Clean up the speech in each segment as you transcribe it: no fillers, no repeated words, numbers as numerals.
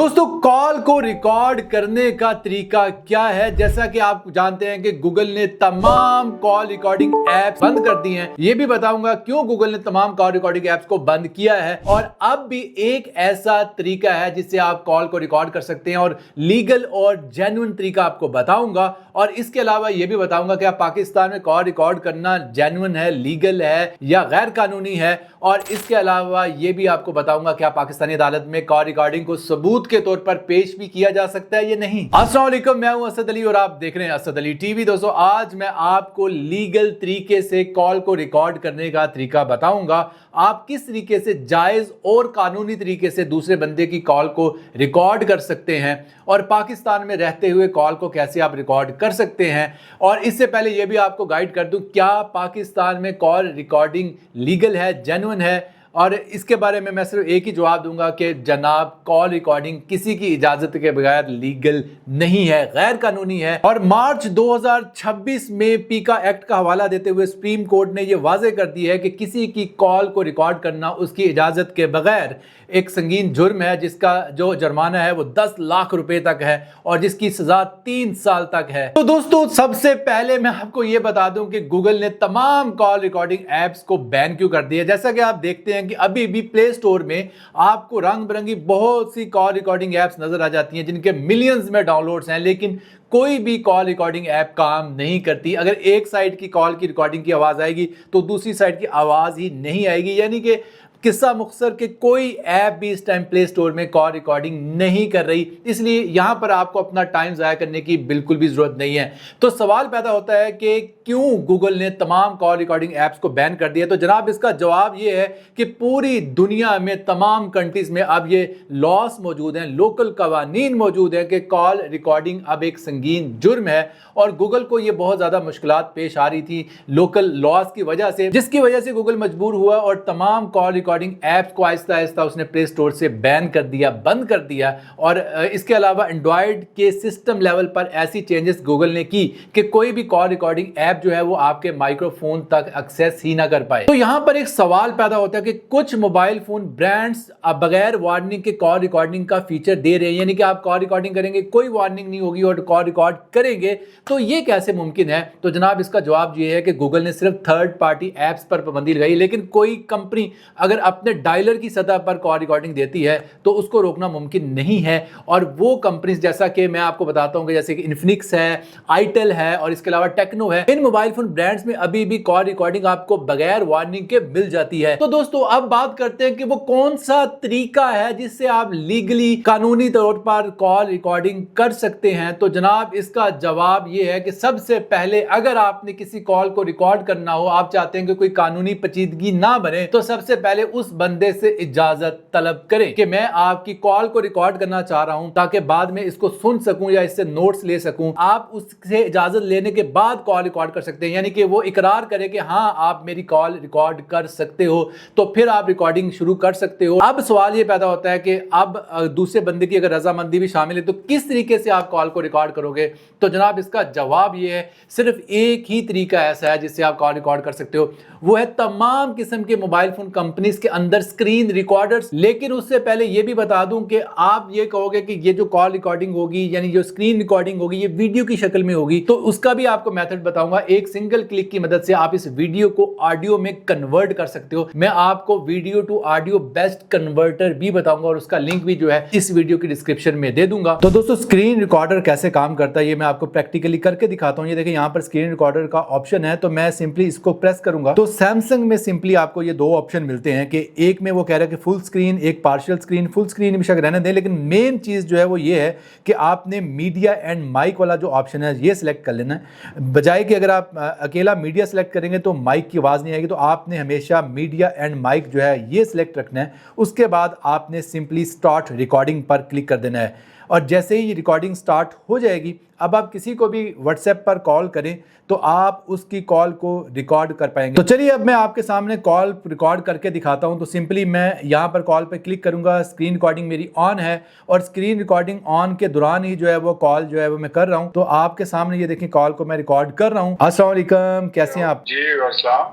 दोस्तों, कॉल को रिकॉर्ड करने का तरीका क्या है? जैसा कि आप जानते हैं कि गूगल ने तमाम कॉल रिकॉर्डिंग ऐप्स बंद कर दी हैं। ये भी बताऊंगा क्यों गूगल ने तमाम कॉल रिकॉर्डिंग ऐप्स को बंद किया है, और अब भी एक ऐसा तरीका है जिससे आप कॉल को रिकॉर्ड कर सकते हैं, और लीगल और जेन्युइन तरीका आपको बताऊंगा। और इसके अलावा ये भी बताऊंगा कि आप पाकिस्तान में कॉल रिकॉर्ड करना जेन्युइन है, लीगल है या गैर कानूनी है। और इसके अलावा ये भी आपको बताऊंगा कि पाकिस्तानी अदालत में कॉल रिकॉर्डिंग को सबूत के तौर पर पेश भी किया जा सकता है या नहीं। अस्सलाम वालेकुम, मैं हूं असद अली और आप देख रहे हैं असद अली टीवी। दोस्तों, आज मैं आपको लीगल तरीके से कॉल को रिकॉर्ड करने का तरीका बताऊंगा। आप किस तरीके से जायज और कानूनी तरीके से दूसरे बंदे की कॉल को रिकॉर्ड कर सकते हैं, और पाकिस्तान में रहते हुए कॉल को कैसे आप रिकॉर्ड कर सकते हैं। और इससे पहले यह भी आपको गाइड कर दूं, क्या पाकिस्तान में कॉल रिकॉर्डिंग लीगल है, जेन्युइन है? और इसके बारे में मैं सिर्फ एक ही जवाब दूंगा कि जनाब, कॉल रिकॉर्डिंग किसी की इजाजत के बगैर लीगल नहीं है, गैर कानूनी है। और मार्च 2026 में पीका एक्ट का हवाला देते हुए सुप्रीम कोर्ट ने यह वाजे कर दी है कि किसी की कॉल को रिकॉर्ड करना उसकी इजाजत के बगैर एक संगीन जुर्म है, जिसका जो जुर्माना है वो 10 लाख रुपए तक है और जिसकी सजा 3 साल तक है। तो दोस्तों, सबसे पहले मैं आपको यह बता दूं कि गूगल ने तमाम कॉल रिकॉर्डिंग ऐप्स को बैन क्यों कर दिया। जैसा कि आप देखते हैं कि अभी भी प्ले स्टोर में आपको रंग बिरंगी बहुत सी कॉल रिकॉर्डिंग ऐप्स नजर आ जाती हैं जिनके मिलियंस में डाउनलोड्स हैं, लेकिन कोई भी कॉल रिकॉर्डिंग ऐप काम नहीं करती। अगर एक साइड की कॉल की रिकॉर्डिंग की आवाज आएगी तो दूसरी साइड की आवाज ही नहीं आएगी। यानी कि किस्सा मुख्तसर के कोई ऐप भी इस टाइम प्ले स्टोर में कॉल रिकॉर्डिंग नहीं कर रही, इसलिए यहां पर आपको अपना टाइम जाया करने की बिल्कुल भी जरूरत नहीं है। तो सवाल पैदा होता है कि क्यों गूगल ने तमाम कॉल रिकॉर्डिंग ऐप्स को बैन कर दिया। तो जनाब, इसका जवाब यह है कि पूरी दुनिया में तमाम कंट्रीज में अब ये लॉस मौजूद हैं, लोकल कवानीन मौजूद हैं कि कॉल रिकॉर्डिंग अब एक संगीन जुर्म है। और गूगल को ये बहुत ज्यादा मुश्किलात पेश आ रही थी लोकल लॉस की वजह से, जिसकी वजह से गूगल मजबूर हुआ और तमाम कॉल रिकॉर्डिंग ऐप्स को आहिस्ता आहिस्ता उसने प्ले स्टोर से बैन कर दिया, बंद कर दिया। और इसके अलावा एंड्रॉयड के सिस्टम लेवल पर ऐसी चेंजेस गूगल ने की कि कोई भी कॉल रिकॉर्डिंग ऐप जो है वो आपके माइक्रोफोन तक एक्सेस ही ना कर पाए। तो यहां पर एक सवाल पैदा होता है कि कुछ मोबाइल फोन ब्रांड्स अब बगैर वार्निंग के कॉल रिकॉर्डिंग का फीचर दे रहे हैं, यानी कि आप कॉल रिकॉर्डिंग करेंगे, कोई वार्निंग नहीं होगी और कॉल रिकॉर्ड करेंगे। तो ये कैसे मुमकिन है? तो जनाब, इसका जवाब ये है कि गूगल ने सिर्फ थर्ड पार्टी ऐप्स पर पाबंदी लगाई, लेकिन कोई कंपनी अगर अपने डायलर की सतह पर कॉल रिकॉर्डिंग देती है तो उसको रोकना मुमकिन नहीं है। और वो कंपनीज, जैसा कि मैं आपको बताता हूं कि जैसे कि इन्फिनिक्स है, आईटेल है और इसके अलावा टेक्नो है, इन मोबाइल फोन ब्रांड्स में अभी भी कॉल रिकॉर्डिंग आपको बगैर वार्निंग के मिल जाती है। तो दोस्तों, अब बात करते हैं कि वो कौन सा तरीका है जिससे आप लीगली, कानूनी तौर पर कॉल रिकॉर्डिंग कर सकते हैं। तो जनाब, इसका जवाब यह है कि सबसे पहले अगर आपने किसी कॉल को रिकॉर्ड करना हो, आप चाहते हैं कि कोई कानूनी पेचीदगी ना बने, तो सबसे पहले उस बंदे से इजाजत तलब करें कि मैं आपकी कॉल को रिकॉर्ड करना चाह रहा हूं ताकि बाद में इसको सुन सकूं या इससे नोट्स ले सकूं। आप उससे इजाजत लेने के बाद कॉल रिकॉर्ड कर सकते हैं, यानी कि वो इकरार करे कि हाँ, आप मेरी कॉल रिकॉर्ड कर सकते हो, तो फिर आप रिकॉर्डिंग शुरू कर सकते हो। अब सवाल ये पैदा होता है कि अब दूसरे बंदे की अगर रजामंदी भी शामिल है तो किस तरीके से आप कॉल को रिकॉर्ड करोगे। तो जनाब, इसका जवाब ये है, सिर्फ एक ही तरीका ऐसा है जिससे आप कॉल रिकॉर्ड कर सकते हो, वो है तमाम किस्म के मोबाइल फोन कंपनीज के अंदर स्क्रीन रिकॉर्डर्स। लेकिन उससे पहले ये भी बता दूं कि आप ये कहोगे कि ये जो कॉल रिकॉर्डिंग होगी, यानी जो स्क्रीन रिकॉर्डिंग होगी, ये वीडियो की शक्ल में होगी, तो उसका भी आपको मेथड बताऊंगा। एक सिंगल क्लिक की मदद से आप इस वीडियो को ऑडियो में कन्वर्ट कर सकते हो। मैं आपको video to audio best converter भी बताऊंगा और उसका लिंक भी जो है इस वीडियो की डिस्क्रिप्शन में दे दूंगा। तो दोस्तों, स्क्रीन रिकॉर्डर कैसे काम करता है ये मैं आपको प्रैक्टिकली करके दिखाता हूं। ये देखिए, यहां पर स्क्रीन रिकॉर्डर का ऑप्शन है, तो मैं सिंपली इसको प्रेस करूंगा तो सैमसंग में सिंपली आपको ये दो ऑप्शन मिलते हैं कि एक में वो कह रहा है कि फुल स्क्रीन, एक पार्शियल स्क्रीन। फुल स्क्रीन भी रहने दें, लेकिन मेन चीज जो है वो ये है कि आपने मीडिया एंड माइक वाला जो ऑप्शन है ये सिलेक्ट कर लेना है। बजाय कि अगर आप अकेला मीडिया सिलेक्ट करेंगे तो माइक की आवाज नहीं आएगी, तो आपने हमेशा मीडिया एंड माइक जो है ये सिलेक्ट रखना है। उसके बाद आपने सिंपली स्टार्ट रिकॉर्डिंग पर क्लिक कर देना है। और जैसे ही रिकॉर्डिंग स्टार्ट हो जाएगी, अब आप किसी को भी व्हाट्सएप पर कॉल करें तो आप उसकी कॉल को रिकॉर्ड कर पाएंगे। तो चलिए अब मैं आपके सामने कॉल रिकॉर्ड करके दिखाता हूं। तो सिंपली मैं यहाँ पर कॉल पे क्लिक करूंगा, स्क्रीन रिकॉर्डिंग मेरी ऑन है और स्क्रीन रिकॉर्डिंग ऑन के दौरान ही जो है वो कॉल जो है वो मैं कर रहा हूँ। तो आपके सामने ये देखिए कॉल को मैं रिकॉर्ड कर रहा हूँ। अस्सलाम वालेकुम, कैसे हैं आप?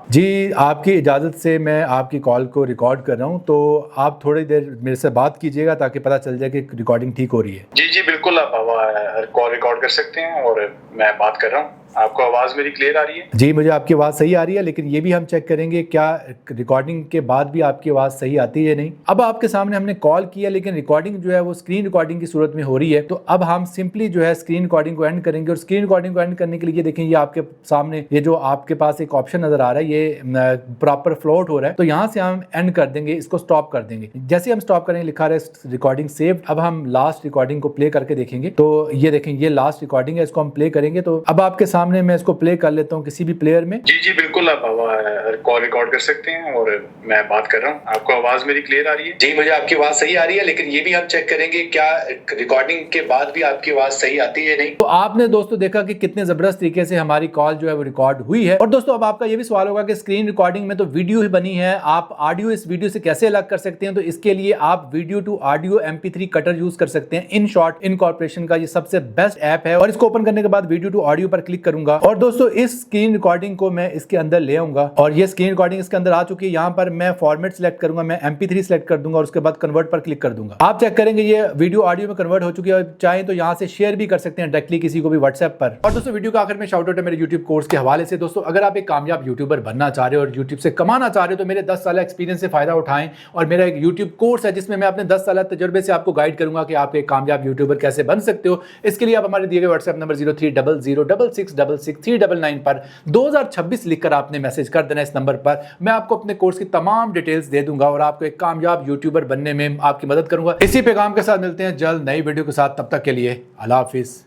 जी, आपकी इजाज़त से मैं आपकी कॉल को रिकॉर्ड कर रहा हूँ, तो आप थोड़ी देर मेरे से बात कीजिएगा ताकि पता चल जाए कि रिकॉर्डिंग ठीक हो रही है। जी जी बिल्कुल, आप कॉल रिकॉर्ड कर सकते हैं और मैं बात कर रहा हूँ। आपको आवाज मेरी क्लियर आ रही है? जी, मुझे आपकी आवाज़ सही आ रही है, लेकिन ये भी हम चेक करेंगे क्या रिकॉर्डिंग के बाद भी आपकी आवाज़ सही आती है नहीं। अब आपके सामने हमने कॉल किया लेकिन रिकॉर्डिंग जो है वो स्क्रीन रिकॉर्डिंग की सूरत में हो रही है। तो अब हम सिंपली जो है स्क्रीन रिकॉर्डिंग को एंड करेंगे और स्क्रीन रिकॉर्डिंग को एंड करने के लिए देखें ये आपके सामने ये जो आपके पास एक ऑप्शन नजर आ रहा है, ये प्रॉपर फ्लोट हो रहा है। तो यहाँ से हम एंड कर देंगे, इसको स्टॉप कर देंगे। जैसे हम स्टॉप करेंगे लिखा रहा है रिकॉर्डिंग सेव्ड। अब हम लास्ट रिकॉर्डिंग को प्ले करके देखेंगे। तो ये देखें ये लास्ट रिकॉर्डिंग है, इसको हम प्ले करेंगे। तो अब आपके सामने मैं इसको प्ले कर लेता हूँ किसी भी प्लेयर में। जी जी बिल्कुल, आप कॉल रिकॉर्ड कर सकते हैं और मैं बात कर रहा हूँ। आपको आवाज मेरी क्लियर आ रही है? जी, मुझे आपकी आवाज सही आ रही है, लेकिन ये भी हम चेक करेंगे क्या रिकॉर्डिंग के बाद भी आपकी आवाज सही आती है नहीं। तो आपने दोस्तों देखा कि कितने जबरदस्त तरीके से हमारी कॉल जो है वो रिकॉर्ड हुई है। और दोस्तों अब आपका ये भी सवाल होगा कि स्क्रीन रिकॉर्डिंग में तो वीडियो ही बनी है, आप ऑडियो इस वीडियो से कैसे अलग कर सकते हैं? तो इसके लिए आप video to audio MP3 cutter use कर सकते हैं। इन शॉर्ट इनकॉर्पोरेशन का ये सबसे बेस्ट ऐप है और इसको ओपन करने के बाद वीडियो टू ऑडियो पर क्लिक करूंगा और दोस्तों इस स्क्रीन रिकॉर्डिंग को मैं इसके अंदर ले आऊंगा और ये स्क्रीन रिकॉर्डिंग इसके अंदर आ चुकी है। यहाँ पर मैं फॉर्मेट सिलेक्ट करूंगा, मैं MP3 सिलेक्ट कर दूंगा और उसके बाद कन्वर्ट पर क्लिक कर दूंगा। आप चेक करेंगे ये वीडियो ऑडियो में कन्वर्ट हो चुकी है और चाहें तो यहाँ से शेयर भी कर सकते हैं डायरेक्टली किसी को भी व्हाट्सएप पर। और दोस्तों वीडियो का आखिर में शाउट आउट है मेरे यूट्यूब कोर्स के हवाले से। दोस्तों अगर आप एक कामयाब यूट्यूबर बनना चाह रहे हो और यूट्यूब से कमाना चाह रहे हो तो मेरे 10 साल एक्सपीरियंस से फायदा उठाएं और मेरा एक यूट्यूब कोर्स है जिसमें मैं अपने 10 साल तजुर्बे से आपको गाइड करूंगा कि आप एक कामयाब यूट्यूबर कैसे बन सकते हो। इसके लिए आप हमारे दिए गए व्हाट्सएप नंबर 0300666639 पर 2026 लिखकर आपने मैसेज कर देना इस नंबर पर। मैं आपको अपने कोर्स की तमाम डिटेल्स दे दूंगा और आपको एक कामयाब यूट्यूबर बनने में आपकी मदद करूंगा। इसी पैगाम के साथ मिलते हैं जल्द नई वीडियो के साथ, तब तक के लिए अल्लाह हाफिज।